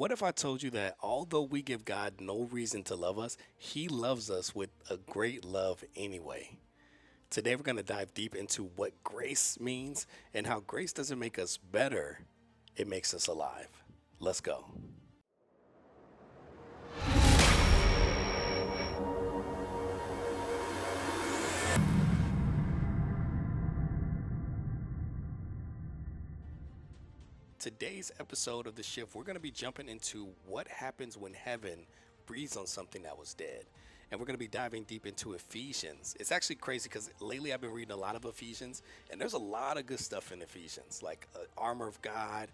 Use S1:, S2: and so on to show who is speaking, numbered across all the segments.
S1: What if I told you that although we give God no reason to love us, He loves us with a great love anyway? Today, we're going to dive deep into what grace means and how grace doesn't make us better, it makes us alive. Let's go. Today's episode of The Shift, we're going to be jumping into what happens when heaven breathes on something that was dead. And we're going to be diving deep into Ephesians. It's actually crazy because lately I've been reading a lot of Ephesians, and there's a lot of good stuff in Ephesians, like armor of God,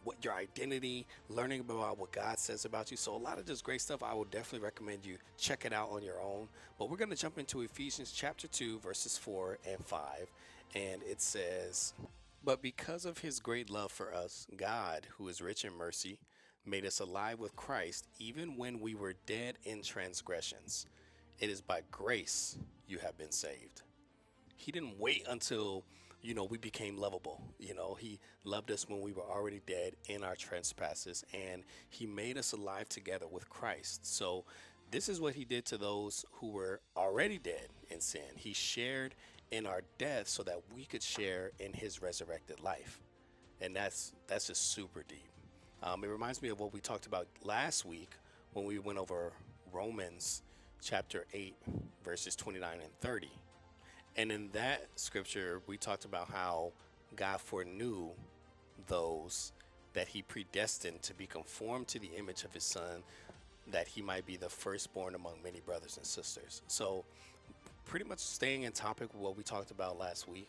S1: what your identity, learning about what God says about you. So a lot of just great stuff. I would definitely recommend you check it out on your own. But we're going to jump into Ephesians chapter 2, verses 4 and 5. And it says, "But because of his great love for us, God, who is rich in mercy, made us alive with Christ even when we were dead in transgressions. It is by grace you have been saved." He didn't wait until, we became lovable. He loved us when we were already dead in our trespasses, and he made us alive together with Christ. So this is what he did to those who were already dead in sin. He shared in our death so that we could share in his resurrected life. And that's just super deep. It reminds me of what we talked about last week when we went over Romans chapter 8, verses 29 and 30. And in that scripture, we talked about how God foreknew those that he predestined to be conformed to the image of his son, that he might be the firstborn among many brothers and sisters. So pretty much staying in topic with what we talked about last week.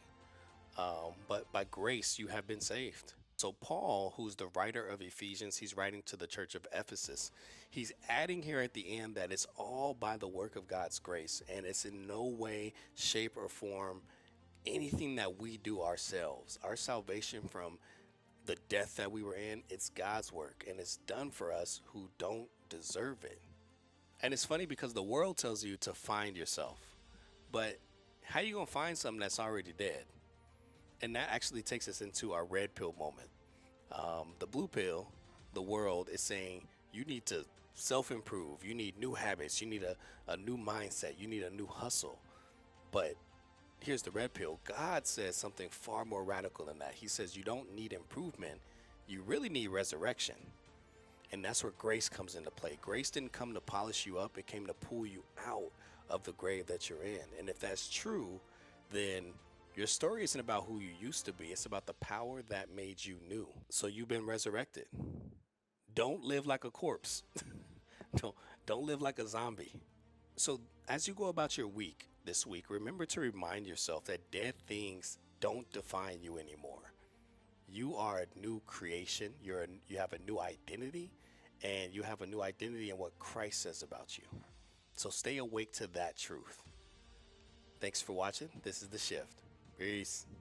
S1: But by grace, you have been saved. So Paul, who's the writer of Ephesians, he's writing to the church of Ephesus. He's adding here at the end that it's all by the work of God's grace, and it's in no way, shape, or form anything that we do ourselves. Our salvation from the death that we were in, it's God's work, and it's done for us who don't deserve it. And it's funny because the world tells you to find yourself, but how you gonna find something that's already dead? And that actually takes us into our red pill moment. The blue pill, the world is saying you need to self-improve. You need new habits. You need a new mindset. You need a new hustle. But here's the red pill. God says something far more radical than that. He says you don't need improvement. You really need resurrection. And that's where grace comes into play. Grace didn't come to polish you up. It came to pull you out of the grave that you're in. And if that's true, then your story isn't about who you used to be. It's about the power that made you new. So you've been resurrected. Don't live like a corpse. Don't live like a zombie. So as you go about your week this week, remember to remind yourself that dead things don't define you anymore. You are a new creation. You have a new identity, and you have a new identity in what Christ says about you. So stay awake to that truth. Thanks for watching. This is The Shift. Peace.